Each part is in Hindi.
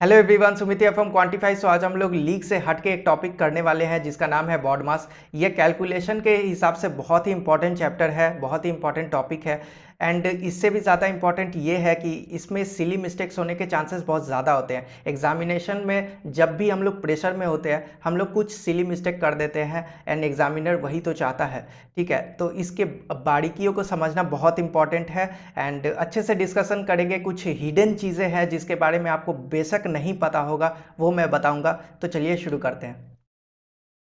हेलो एवरीवन, सुमित है फ्रॉम क्वांटिफाई। सो आज हम लोग लीग से हट के एक टॉपिक करने वाले हैं जिसका नाम है बॉड मास। ये कैलकुलेशन के हिसाब से बहुत ही इंपॉर्टेंट चैप्टर है, बहुत ही इंपॉर्टेंट टॉपिक है। एंड इससे भी ज़्यादा इंपॉर्टेंट ये है कि इसमें सिली मिस्टेक्स होने के चांसेस बहुत ज़्यादा होते हैं। एग्जामिनेशन में जब भी हम लोग प्रेशर में होते हैं, हम लोग कुछ सिली मिस्टेक कर देते हैं एंड एग्जामिनर वही तो चाहता है। ठीक है, तो इसके बारीकियों को समझना बहुत इंपॉर्टेंट है एंड अच्छे से डिस्कशन करेंगे। कुछ हिडन चीज़ें हैं जिसके बारे में आपको बेशक नहीं पता होगा, वो मैं बताऊंगा। तो चलिए शुरू करते हैं।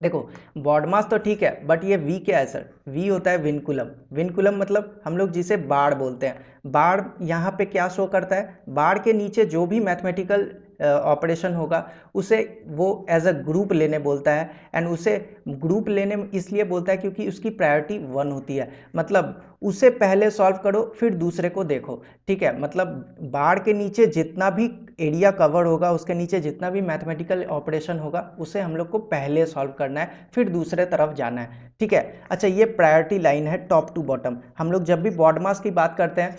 देखो, बॉड मास तो ठीक है, बट ये वी क्या है सर? वी होता है विनकुलम। विनकुलम मतलब हम लोग जिसे बाड़ बोलते हैं। बाड़ यहाँ पे क्या शो करता है? बाड़ के नीचे जो भी मैथमेटिकल ऑपरेशन होगा उसे वो एज अ ग्रुप लेने बोलता है। एंड उसे ग्रुप लेने इसलिए बोलता है क्योंकि उसकी प्रायोरिटी 1 होती है। मतलब उसे पहले सॉल्व करो फिर दूसरे को देखो। ठीक है, मतलब बाड़ के नीचे जितना भी एरिया कवर होगा, उसके नीचे जितना भी मैथमेटिकल ऑपरेशन होगा, उसे हम लोग को पहले सॉल्व करना है, फिर दूसरे तरफ जाना है। ठीक है, अच्छा, ये प्रायोरिटी लाइन है टॉप टू बॉटम। हम लोग जब भी बॉड मास की बात करते हैं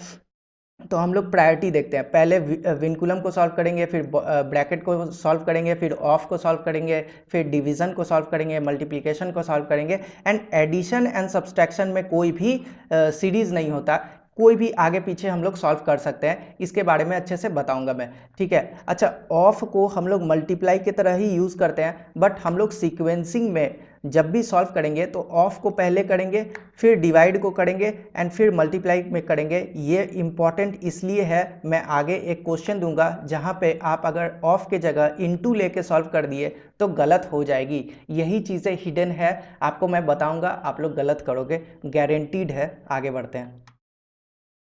तो हम लोग प्रायोरिटी देखते हैं। पहले विनकुलम को सॉल्व करेंगे, फिर ब्रैकेट को सॉल्व करेंगे, फिर ऑफ को सॉल्व करेंगे, फिर डिवीजन को सॉल्व करेंगे, मल्टीप्लिकेशन को सॉल्व करेंगे। एंड एडिशन एंड सब्सट्रैक्शन में कोई भी सीरीज नहीं होता, कोई भी आगे पीछे हम लोग सॉल्व कर सकते हैं। इसके बारे में अच्छे से बताऊंगा मैं। ठीक है, अच्छा, ऑफ को हम लोग मल्टीप्लाई की तरह ही यूज़ करते हैं, बट हम लोग सीक्वेंसिंग में जब भी सॉल्व करेंगे तो ऑफ को पहले करेंगे, फिर डिवाइड को करेंगे एंड फिर मल्टीप्लाई में करेंगे। ये इंपॉर्टेंट इसलिए है, मैं आगे एक क्वेश्चन दूंगा जहां पे आप अगर ऑफ के जगह इनटू लेके सॉल्व कर दिए तो गलत हो जाएगी। यही चीज़ें हिडन है, आपको मैं बताऊंगा, आप लोग गलत करोगे, गारंटीड है। आगे बढ़ते हैं।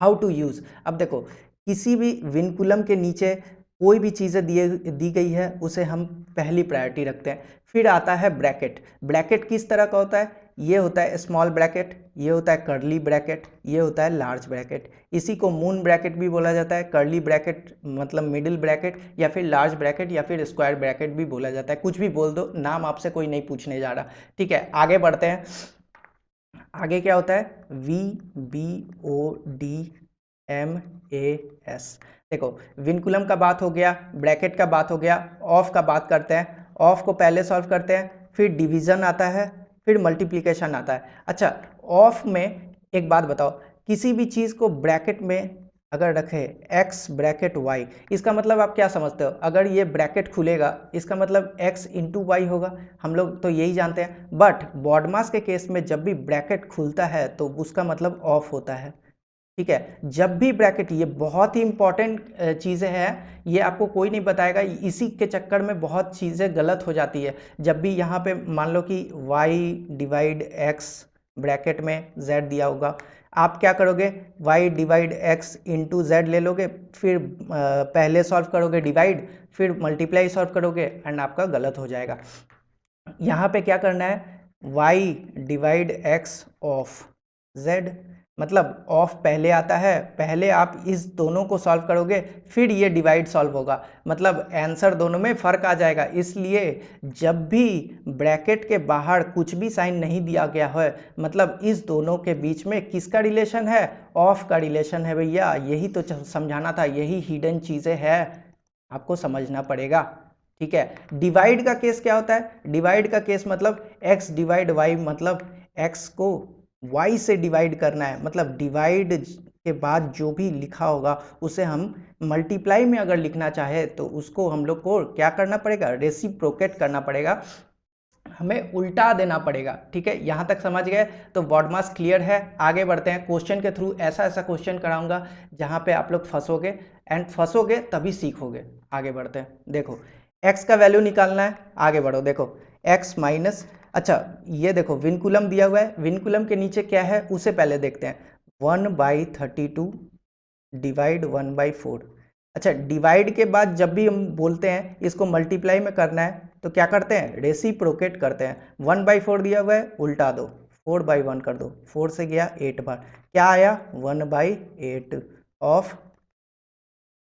How to use. अब देखो, किसी भी विनकुलम के नीचे कोई भी चीज़ें दी गई है उसे हम पहली प्रायोरिटी रखते हैं। फिर आता है ब्रैकेट। ब्रैकेट किस तरह का होता है? ये होता है स्मॉल ब्रैकेट, ये होता है कर्ली ब्रैकेट, ये होता है लार्ज ब्रैकेट। इसी को मून ब्रैकेट भी बोला जाता है। कर्ली ब्रैकेट मतलब मिडिल ब्रैकेट, या फिर लार्ज ब्रैकेट, या फिर स्क्वायर ब्रैकेट भी बोला जाता है। कुछ भी बोल दो, नाम आपसे कोई नहीं पूछने जा रहा। ठीक है, आगे बढ़ते हैं। आगे क्या होता है? V B O D M A S. देखो, विनकुलम का बात हो गया, ब्रैकेट का बात हो गया, ऑफ का बात करते हैं। ऑफ को पहले सॉल्व करते हैं, फिर डिवीजन आता है, फिर मल्टीप्लिकेशन आता है। अच्छा, ऑफ में एक बात बताओ, किसी भी चीज़ को ब्रैकेट में अगर रखे x ब्रैकेट y, इसका मतलब आप क्या समझते हो? अगर ये ब्रैकेट खुलेगा इसका मतलब x इंटू वाई होगा। हम लोग तो यही जानते हैं, बट बॉडमास के केस में जब भी ब्रैकेट खुलता है तो उसका मतलब ऑफ होता है। ठीक है, जब भी ब्रैकेट, ये बहुत ही इंपॉर्टेंट चीज़ें हैं, ये आपको कोई नहीं बताएगा। इसी के चक्कर में बहुत चीज़ें गलत हो जाती है। जब भी यहाँ पे मान लो कि y डिवाइड x ब्रैकेट में z दिया होगा, आप क्या करोगे? y divide x into Z ले लोगे, फिर पहले सॉल्व करोगे डिवाइड, फिर मल्टीप्लाई सॉल्व करोगे एंड आपका गलत हो जाएगा। यहाँ पे क्या करना है? y divide x of z, मतलब ऑफ पहले आता है, पहले आप इस दोनों को सॉल्व करोगे, फिर ये डिवाइड सॉल्व होगा, मतलब आंसर दोनों में फर्क आ जाएगा। इसलिए जब भी ब्रैकेट के बाहर कुछ भी साइन नहीं दिया गया है, मतलब इस दोनों के बीच में किसका रिलेशन है? ऑफ का रिलेशन है भैया। यही तो समझाना था, यही हिडन चीज़ें हैं, आपको समझना पड़ेगा। ठीक है, डिवाइड का केस क्या होता है? डिवाइड का केस मतलब x डिवाइड y, मतलब x को y से डिवाइड करना है। मतलब डिवाइड के बाद जो भी लिखा होगा उसे हम मल्टीप्लाई में अगर लिखना चाहे तो उसको हम लोग को क्या करना पड़ेगा? रेसिप्रोकेट करना पड़ेगा, हमें उल्टा देना पड़ेगा। ठीक है, यहां तक समझ गए? तो बॉडमास क्लियर है। आगे बढ़ते हैं, क्वेश्चन के थ्रू ऐसा ऐसा क्वेश्चन कराऊंगा जहां पे आप लोग फंसोगे, एंड फंसोगे तभी सीखोगे। आगे बढ़ते हैं। देखो, x का वैल्यू निकालना है, आगे बढ़ो। देखो, x माइनस, अच्छा ये देखो विनकुलम दिया हुआ है, विनकुलम के नीचे क्या है उसे पहले देखते हैं। 1/32 डिवाइड 1/4। अच्छा, डिवाइड के बाद जब भी हम बोलते हैं इसको मल्टीप्लाई में करना है तो क्या करते हैं? रेसिप्रोकेट करते हैं। 1/4 दिया हुआ है, उल्टा दो, 4/1 कर दो, 4 से गया 8 बार, क्या आया? 1/8 ऑफ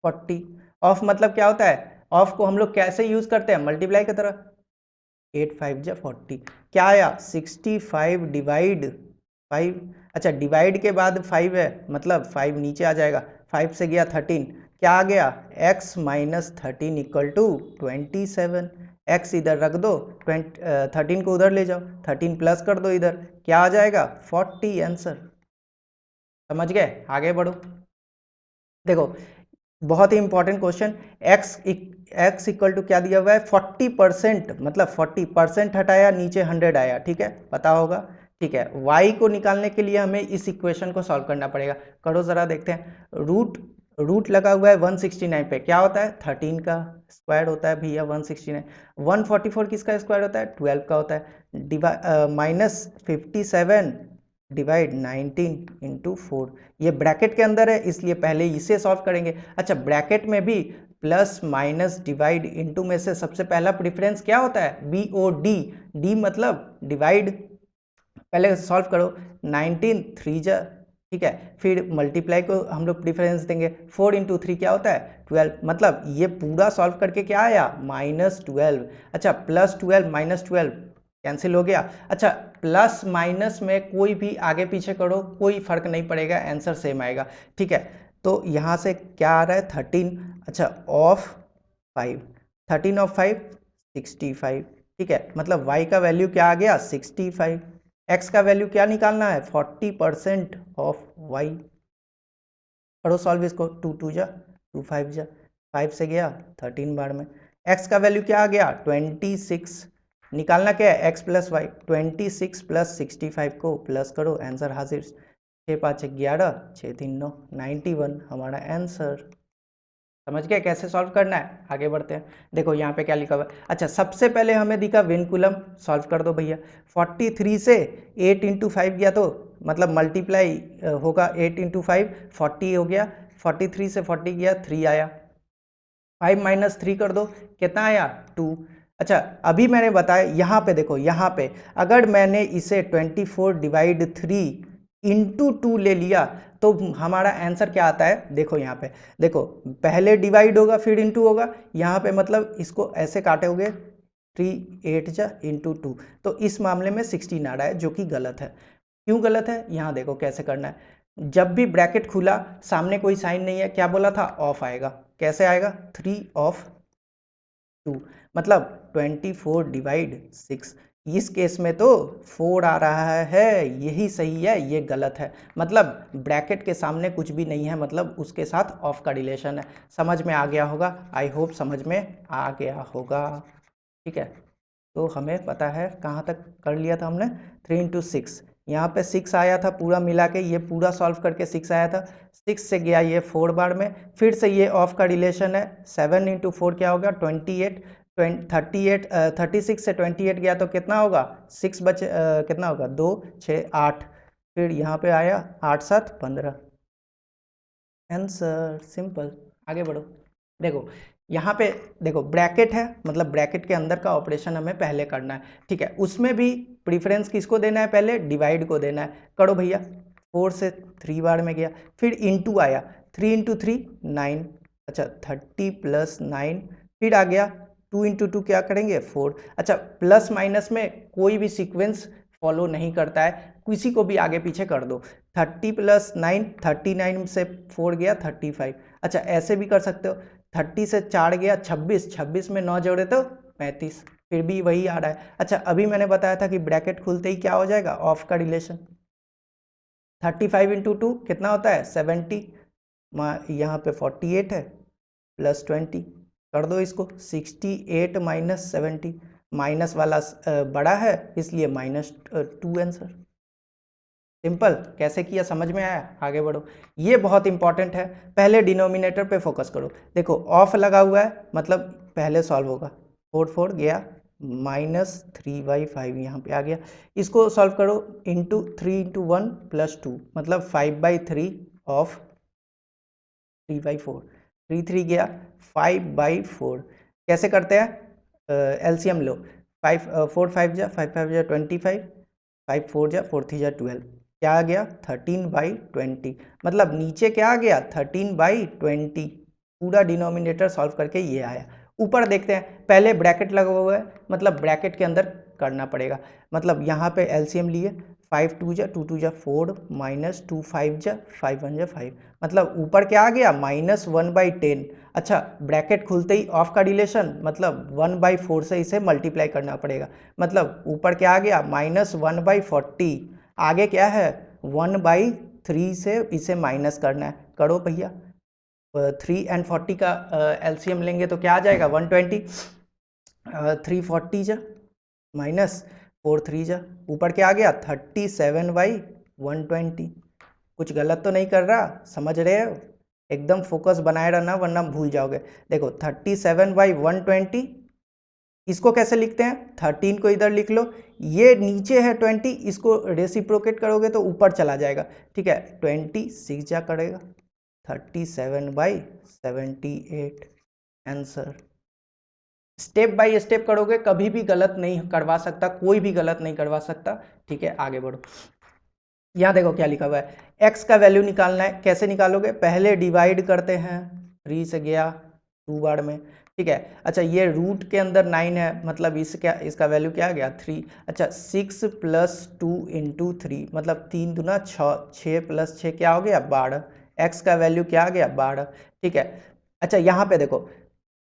40। ऑफ मतलब क्या होता है? ऑफ को हम लोग कैसे यूज करते हैं? मल्टीप्लाई की तरह, 8 5 जा 40, क्या आया? 65 डिवाइड 5। अच्छा, डिवाइड के बाद 5 है, मतलब 5 नीचे आ जाएगा, 5 से गया 13, क्या आ गया, x minus 13 equal to 27। x इधर रख दो, 13 को उधर ले जाओ, 13 प्लस कर दो इधर, क्या आ जाएगा 40 आंसर। समझ गए, आगे बढ़ो। देखो बहुत ही important question, x equal to क्या दिया हुआ है 40%, मतलब 40% हटाया नीचे 100 आया, ठीक है, पता होगा, ठीक है। y को निकालने के लिए हमें इस इक्वेशन को सॉल्व करना पड़ेगा। करो जरा देखते हैं, रूट लगा हुआ है 169 पे, क्या होता है 13 का स्क्वायर होता है भैया 169। 144 किसका स्क्वायर होता है 12 का होता है, माइनस 57 डिवाइड 19 इंटू 4, ये ब्रैकेट के अंदर है इसलिए पहले इसे सॉल्व करेंगे। अच्छा ब्रैकेट में भी प्लस माइनस डिवाइड इंटू में से सबसे पहला प्रेफरेंस क्या होता है BOD, डी मतलब डिवाइड, पहले सॉल्व करो 19 3 जा, ठीक है, फिर मल्टीप्लाई को हम लोग प्रेफरेंस देंगे, 4 इंटू 3 क्या होता है 12, मतलब ये पूरा सॉल्व करके क्या आया -12। अच्छा +12 -12 कैंसिल हो गया। अच्छा प्लस माइनस में कोई भी आगे पीछे करो कोई फर्क नहीं पड़ेगा, आंसर सेम आएगा, ठीक है। तो यहाँ से क्या आ रहा है 13, अच्छा ऑफ 5, 13 ऑफ 5 65, ठीक है, मतलब y का वैल्यू क्या आ गया 65, x का वैल्यू क्या निकालना है 40% ऑफ y। करो सॉल्व इसको, 2 2 जा 2 5 जा, 5 से गया 13 बार में, x का वैल्यू क्या आ गया 26, निकालना क्या है x प्लस वाई, 26 प्लस 65 को प्लस करो, आंसर हाजिर, 6 5 11 6 3 9 91 हमारा आंसर। समझ गए कैसे सॉल्व करना है, आगे बढ़ते हैं। देखो यहाँ पे क्या लिखा हुआ है, अच्छा सबसे पहले हमें दिखा विनकुलम, सॉल्व कर दो भैया, 43 से 8 इंटू 5 गया तो मतलब मल्टीप्लाई होगा 8 इंटू 5 40 हो गया, 43 से 40 गया 3 आया, 5 माइनस 3 कर दो कितना आया 2। अच्छा अभी मैंने बताया यहाँ पे देखो, यहाँ पे अगर मैंने इसे 24 डिवाइड 3 इंटू 2 ले लिया तो हमारा आंसर क्या आता है, देखो यहाँ पे देखो, पहले डिवाइड होगा फिर इंटू होगा, यहाँ पे मतलब इसको ऐसे काटोगे 3 8 जा इंटू 2, तो इस मामले में 16 आ रहा है जो कि गलत है। क्यों गलत है, यहाँ देखो कैसे करना है, जब भी ब्रैकेट खुला सामने कोई साइन नहीं है, क्या बोला था ऑफ आएगा, कैसे आएगा 3 ऑफ 2, मतलब 24 डिवाइड 6, इस केस में तो 4 आ रहा है, यही सही है, ये गलत है, मतलब ब्रैकेट के सामने कुछ भी नहीं है, मतलब उसके साथ ऑफ का रिलेशन है। समझ में आ गया होगा, आई होप समझ में आ गया होगा, ठीक है। तो हमें पता है कहाँ तक कर लिया था हमने, 3 इंटू 6, यहाँ पे 6 आया था पूरा मिला के, ये पूरा सॉल्व करके 6 आया था, 6 से गया ये 4 बार में, फिर से ये ऑफ का रिलेशन है, 7 इंटू 4 क्या होगा 28, 38 36 से 28 गया तो कितना होगा 6 बचे, कितना होगा 2 6 8, फिर यहाँ पे आया 8 7 15, आंसर सिंपल। आगे बढ़ो, देखो यहाँ पे देखो ब्रैकेट है, मतलब ब्रैकेट के अंदर का ऑपरेशन हमें पहले करना है, ठीक है, उसमें भी प्रीफरेंस किसको देना है, पहले डिवाइड को देना है, करो भैया 4 से 3 बार में गया, फिर इंटू आया 3 इंटू 3 9, अच्छा 30 प्लस 9, फिर आ गया 2 इंटू 2 क्या करेंगे 4, अच्छा प्लस माइनस में कोई भी सीक्वेंस फॉलो नहीं करता है, किसी को भी आगे पीछे कर दो, 30 प्लस 9 39 से 4 गया 35, अच्छा ऐसे भी कर सकते हो, 30 से 4 गया 26, 26 में 9 जोड़े तो 35, फिर भी वही आ रहा है। अच्छा अभी मैंने बताया था कि ब्रैकेट खुलते ही क्या हो जाएगा ऑफ का रिलेशन, 35 इंटू 2 कितना होता है 70, यहाँ पे 48 है प्लस 20, कर दो इसको 68 माइनस 70, माइनस वाला बड़ा है इसलिए -2 आंसर। सिंपल, कैसे किया समझ में आया, आगे बढ़ो। ये बहुत इंपॉर्टेंट है, पहले डिनोमिनेटर पे फोकस करो, देखो ऑफ लगा हुआ है मतलब पहले सॉल्व होगा, 4 4 गया -3/5 यहाँ पे आ गया, इसको सॉल्व करो इंटू 3 इंटू 1 प्लस 2, मतलब 5/3 ऑफ 3/4, 3 3 गया 5/4, कैसे करते हैं एलसीएम लो, 5 4 5 जा 5 5 जा 25, 5 4 जा 4 3 जा 12, क्या आ गया 13/20, मतलब नीचे क्या आ गया 13/20, पूरा डिनोमिनेटर सॉल्व करके ये आया, ऊपर देखते हैं, पहले ब्रैकेट लगा हुआ है, मतलब ब्रैकेट के अंदर करना पड़ेगा। मतलब यहाँ पे एलसीएम लिए 5 2 जा 2 2 जा 4 माइनस 2 5 जा 5 1 जा 5, मतलब ऊपर क्या आ गया -1/10। अच्छा, ब्रैकेट खुलते ही ऑफ का रिलेशन, मतलब 1/4 से इसे मल्टीप्लाई करना पड़ेगा, मतलब ऊपर क्या आ गया -1/40। आगे क्या है 1/3 से इसे माइनस करना है, करो भैया। 3 एंड 40 का एलसीएम लेंगे तो क्या आ जाएगा 120। 340 जा माइनस 4 3 जा, ऊपर क्या आ गया 37/120। कुछ गलत तो नहीं कर रहा, समझ रहे हो? एकदम फोकस बनाए रहना वरना भूल जाओगे। देखो 37/120, इसको कैसे लिखते हैं, 13 को इधर लिख लो, ये नीचे है 20, इसको रेसिप्रोकेट करोगे तो ऊपर चला जाएगा, ठीक है। 26 जा करेगा 37/78 आंसर। स्टेप बाय स्टेप करोगे, कभी भी गलत नहीं करवा सकता, कोई भी गलत नहीं करवा सकता, ठीक है। आगे बढ़ो, यहाँ देखो क्या लिखा हुआ है, x का वैल्यू निकालना है। कैसे निकालोगे, पहले डिवाइड करते हैं, 3 से गया 2 बार में, ठीक है। अच्छा, ये रूट के अंदर 9 है, मतलब इसका वैल्यू क्या आ गया 3। अच्छा, 6 + 2 × 3, मतलब 3 दूना 6, 6 + 6 क्या हो गया 12। x का वैल्यू क्या आ गया 12, ठीक है। अच्छा, यहाँ पे देखो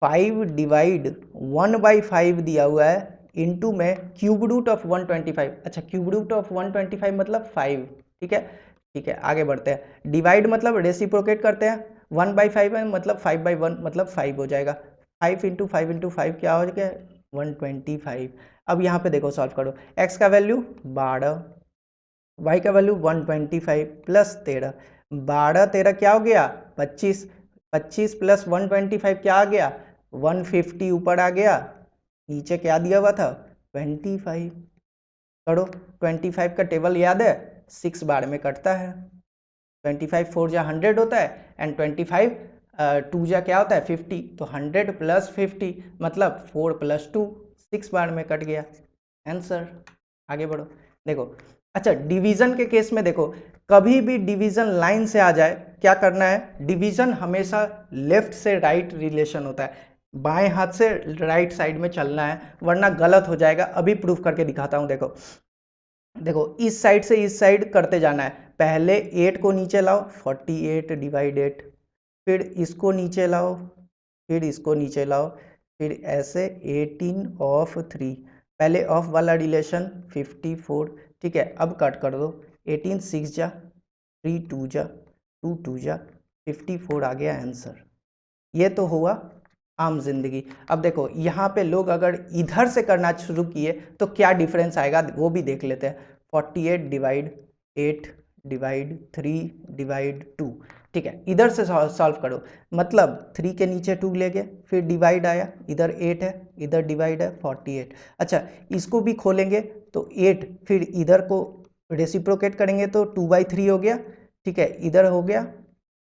5 डिवाइड 1/5 दिया हुआ है, इनटू में क्यूब रूट ऑफ 125। अच्छा, क्यूब रूट ऑफ 125 मतलब 5, ठीक है। ठीक है, आगे बढ़ते हैं। डिवाइड मतलब रेसिप्रोकेट करते हैं, 1/5 है मतलब 5/1 मतलब 5 हो जाएगा। 5 × 5 × 5 क्या हो गया 125। अब यहाँ पे देखो सॉल्व करो, x का वैल्यू 12, y का वैल्यू 125 प्लस 13, 12 13 क्या हो गया 25, 25 + 125 क्या आ गया 150, ऊपर आ गया, नीचे क्या दिया हुआ था 25। करो, 25 का टेबल याद है, 6 बार में कटता है। 25 4 जा 100 होता है, एंड 25 2 जा क्या होता है 50, तो 100 + 50 मतलब 4 + 2, 6 बार में कट गया आंसर। आगे बढ़ो, देखो। अच्छा, डिवीजन के केस में देखो, कभी भी डिवीजन लाइन से आ जाए क्या करना है, डिवीजन हमेशा लेफ्ट से राइट रिलेशन होता है, बाएं हाथ से राइट साइड में चलना है वरना गलत हो जाएगा। अभी प्रूफ करके दिखाता हूं, देखो देखो, इस साइड से इस साइड करते जाना है। पहले 8 को नीचे लाओ, 48 / 8, फिर इसको नीचे लाओ, फिर इसको नीचे लाओ, फिर ऐसे 18 ऑफ 3, पहले ऑफ वाला रिलेशन 54, ठीक है। अब कट कर दो, 18 6 जा 3 2 जा 2 2 जा 54 आ गया आंसर। ये तो हुआ आम जिंदगी। अब देखो यहाँ पे लोग अगर इधर से करना शुरू किए तो क्या डिफरेंस आएगा वो भी देख लेते हैं। 48 / 8 / 3 / 2, ठीक है। इधर से सॉल्व करो, मतलब 3 के नीचे 2 ले गए, फिर डिवाइड आया, इधर 8 है, इधर डिवाइड है 48। अच्छा, इसको भी खोलेंगे तो 8, फिर इधर को रेसिप्रोकेट करेंगे तो 2/3 हो गया, ठीक है। इधर हो गया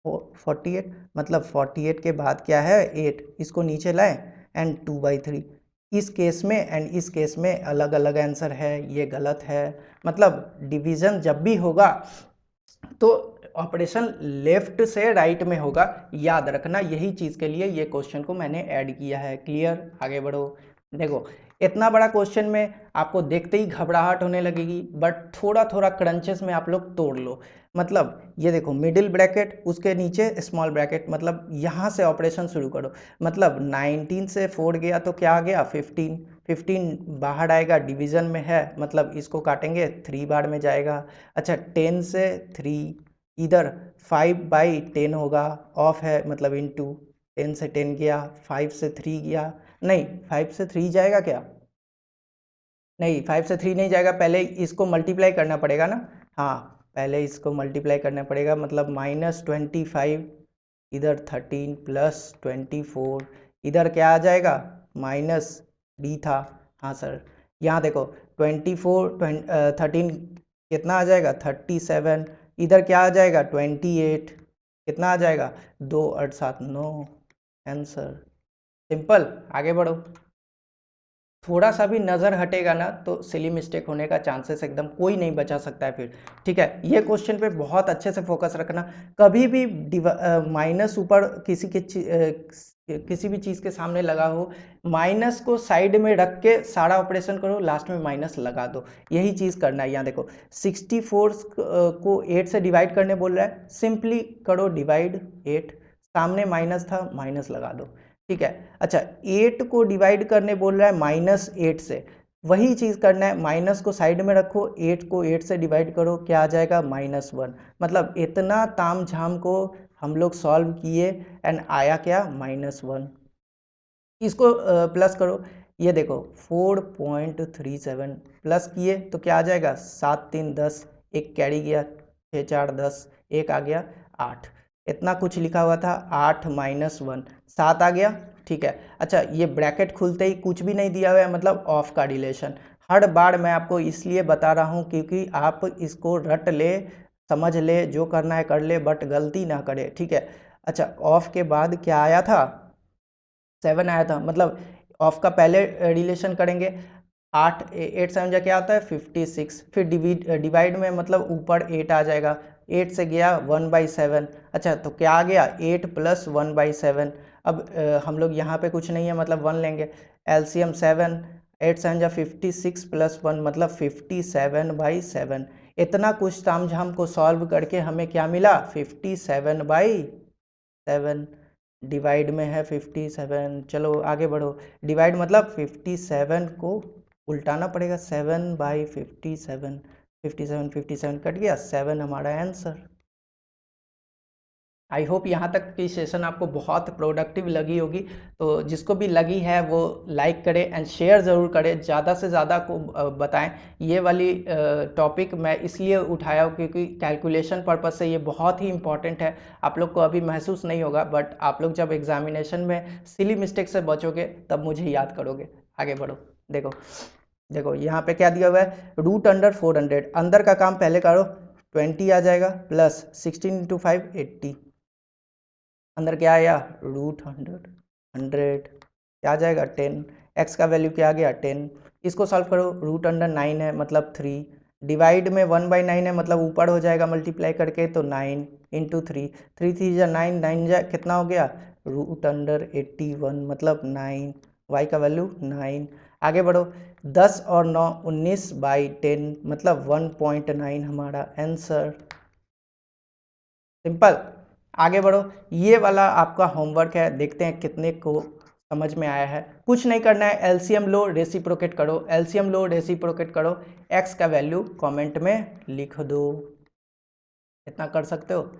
48, मतलब 48 के बाद क्या है 8, इसको नीचे लाएं एंड 2/3। इस केस में एंड इस केस में अलग अलग आंसर है, ये गलत है। मतलब डिवीजन जब भी होगा तो ऑपरेशन लेफ्ट से राइट में होगा, याद रखना। यही चीज़ के लिए ये क्वेश्चन को मैंने ऐड किया है। क्लियर, आगे बढ़ो। देखो, इतना बड़ा क्वेश्चन में आपको देखते ही घबराहट होने लगेगी, बट थोड़ा थोड़ा क्रंचेस में आप लोग तोड़ लो। मतलब ये देखो, मिडिल ब्रैकेट, उसके नीचे स्मॉल ब्रैकेट, मतलब यहाँ से ऑपरेशन शुरू करो। मतलब 19 से 4 गया तो क्या आ गया 15, 15 बाहर आएगा, डिवीजन में है, मतलब इसको काटेंगे 3 बार में जाएगा। अच्छा, 10 से 3, इधर 5/10 होगा, ऑफ है मतलब इनटू, 10 से 10 गया, 5 से 3 गया, नहीं 5 से 3 जाएगा क्या, नहीं 5 से 3 नहीं जाएगा, पहले इसको मल्टीप्लाई करना पड़ेगा ना। हाँ, पहले इसको मल्टीप्लाई करना पड़ेगा, मतलब -25, इधर 13 + 24, इधर क्या आ जाएगा -b था। हाँ सर, यहाँ देखो 13 कितना आ जाएगा 37, इधर क्या आ जाएगा 28, कितना आ जाएगा 2 8 7 9 आंसर। सिंपल, आगे बढ़ो। थोड़ा सा भी नज़र हटेगा ना तो सिली मिस्टेक होने का चांसेस एकदम कोई नहीं बचा सकता है फिर, ठीक है। ये क्वेश्चन पे बहुत अच्छे से फोकस रखना। कभी भी माइनस ऊपर किसी के किसी भी चीज़ के सामने लगा हो, माइनस को साइड में रख के सारा ऑपरेशन करो, लास्ट में माइनस लगा दो, यही चीज़ करना है। यहाँ देखो 64 को 8 से डिवाइड करने बोल रहा है, सिंपली करो डिवाइड 8, सामने माइनस था माइनस लगा दो, ठीक है। अच्छा 8 को डिवाइड करने बोल रहा है -8 से, वही चीज़ करना है, माइनस को साइड में रखो, 8 को 8 से डिवाइड करो, क्या आ जाएगा -1। मतलब इतना ताम झाम को हम लोग सॉल्व किए एंड आया क्या -1। इसको प्लस करो, ये देखो 4.37 प्लस किए तो क्या आ जाएगा 7 3 10, एक कैरी गया 6 4 10, एक आ गया 8, इतना कुछ लिखा हुआ था 8 -1 7 आ गया, ठीक है। अच्छा ये ब्रैकेट खुलते ही कुछ भी नहीं दिया हुआ है, मतलब ऑफ का रिलेशन। हर बार मैं आपको इसलिए बता रहा हूँ क्योंकि आप इसको रट ले, समझ ले, जो करना है कर ले, बट गलती ना करे, ठीक है। अच्छा ऑफ के बाद क्या आया था 7 आया था, मतलब ऑफ का पहले रिलेशन करेंगे, 8 8 7 जा क्या आता है 56, फिर डिवाइड में मतलब ऊपर 8 आ जाएगा, 8 से गया 1/7। अच्छा तो क्या आ गया 8 + 1/7। अब हम लोग यहाँ पे कुछ नहीं है मतलब 1 लेंगे, एलसीएम 7, 8 7 जा 56 + 1 मतलब 57/7। इतना कुछ तामझाम को सॉल्व करके हमें क्या मिला 57/7, डिवाइड में है 57। चलो आगे बढ़ो, डिवाइड मतलब 57 को उल्टाना पड़ेगा, 7/57, 57 कट गया, 7 हमारा आंसर। आई होप यहाँ तक की सेशन आपको बहुत प्रोडक्टिव लगी होगी, तो जिसको भी लगी है वो लाइक करे एंड शेयर ज़रूर करे, ज़्यादा से ज़्यादा को बताएं। ये वाली टॉपिक मैं इसलिए उठाया हूँ क्योंकि कैलकुलेशन पर्पज़ से ये बहुत ही इंपॉर्टेंट है। आप लोग को अभी महसूस नहीं होगा, बट आप लोग जब एग्जामिनेशन में सिली मिस्टेक से बचोगे तब मुझे याद करोगे। आगे बढ़ो, देखो देखो यहाँ पे क्या दिया हुआ है, √400, अंदर का काम पहले करो, 20 आ जाएगा प्लस 16 × 5 80, अंदर क्या आया √100, क्या आ जाएगा 10, x का वैल्यू क्या आ गया 10। इसको सॉल्व करो, √9 है मतलब 3, डिवाइड में 1/9 है मतलब ऊपर हो जाएगा मल्टीप्लाई करके, तो 9 × 3, 3 3 जा 9, 9 जा कितना हो गया √81 मतलब 9, y का वैल्यू 9। आगे बढ़ो, 10 और 9 19/10 मतलब 1.9 हमारा आंसर। सिंपल। आगे बढ़ो, ये वाला आपका होमवर्क है, देखते हैं कितने को समझ में आया है। कुछ नहीं करना है, एलसीएम लो रेसिप्रोकेट करो, एलसीएम लो रेसिप्रोकेट करो, एक्स का वैल्यू कमेंट में लिख दो, इतना कर सकते हो।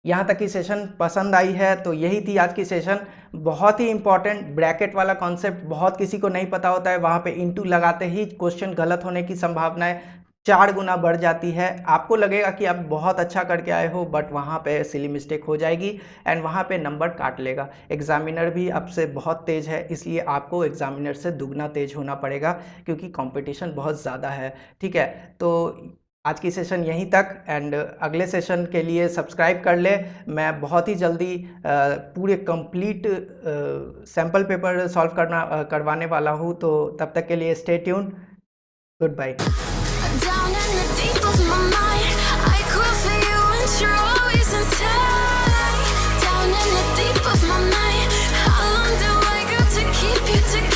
यहाँ तक की सेशन पसंद आई है तो यही थी आज की सेशन। बहुत ही इंपॉर्टेंट ब्रैकेट वाला कॉन्सेप्ट बहुत किसी को नहीं पता होता है, वहाँ पे इंटू लगाते ही क्वेश्चन गलत होने की संभावनाएं 4 गुना बढ़ जाती है। आपको लगेगा कि आप बहुत अच्छा करके आए हो, बट वहाँ पे सिली मिस्टेक हो जाएगी एंड वहाँ पे नंबर काट लेगा। एग्जामिनर भी आपसे बहुत तेज है, इसलिए आपको एग्जामिनर से दुगना तेज होना पड़ेगा क्योंकि कंपटीशन बहुत ज़्यादा है, ठीक है। तो आज की सेशन यहीं तक एंड अगले सेशन के लिए सब्सक्राइब कर ले। मैं बहुत ही जल्दी पूरे कंप्लीट सैम्पल पेपर सॉल्व करवाने वाला हूँ, तो तब तक के लिए stay tune, good bye. Down in the deep of my mind, I crawl for you and you're always inside. Down in the deep of my mind, how long do I got to keep you together?